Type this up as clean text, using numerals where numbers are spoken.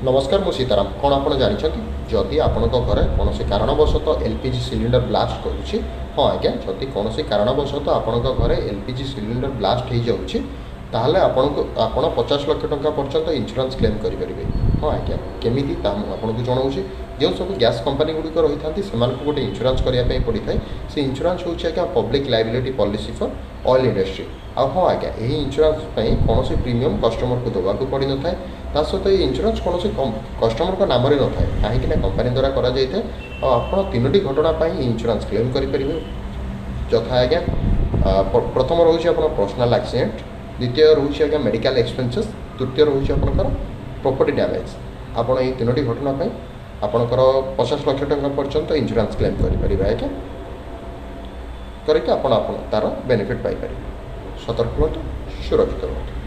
नमस्कार मु सीताराम कौन आप जानते जदि आपण घरे कौन कारणवशतः एलपीजी सिलिंडर ब्लास्ट करुच्ची हाँ आज्ञा जदि कौन कारणवशतः आपण घरे एलपीजी सिलिंडर ब्लास्ट हो जाऊँगी ताहले आपण 50 लाख टंका पर्यंत इंश्योरेंस क्लेम करेंगे। हाँ आज्ञा केमी आपको जनाऊँ जो सब गैस कंपनी गुड़िक रही था गोटे इंश्योरेंस करने पड़ी था से इंश्योरेंस हूँ आज्ञा public liability policy for oil industry. आ हाँ आज्ञा यही इंश्योरेंस कौन प्रीमियम कस्टमर को देवाक पड़ न था ता सहित ये इंश्योरेंस कौन कस्टमर का नाम न था कहीं कंपनी द्वारा कराए आप तीनो घटना इंश्योरेंस क्लेम करेंगे। यथा आज्ञा प्रथम रोचे आप पर्सनाल एक्सीडेंट, द्वितीय रोचे आज्ञा मेडिकल एक्सपेंसेस, तृतीय रोचे आपंकर प्रॉपर्टी डैमेज। आपड़ ये तीनो घटना आपंकर 50 लाख टंका पर्यंत इंश्योरेंस क्लेम करेंगे आज्ञा करके तार बेनिफिट पाइपर। सतर्क रुहतु, सुरक्षित रुहतु।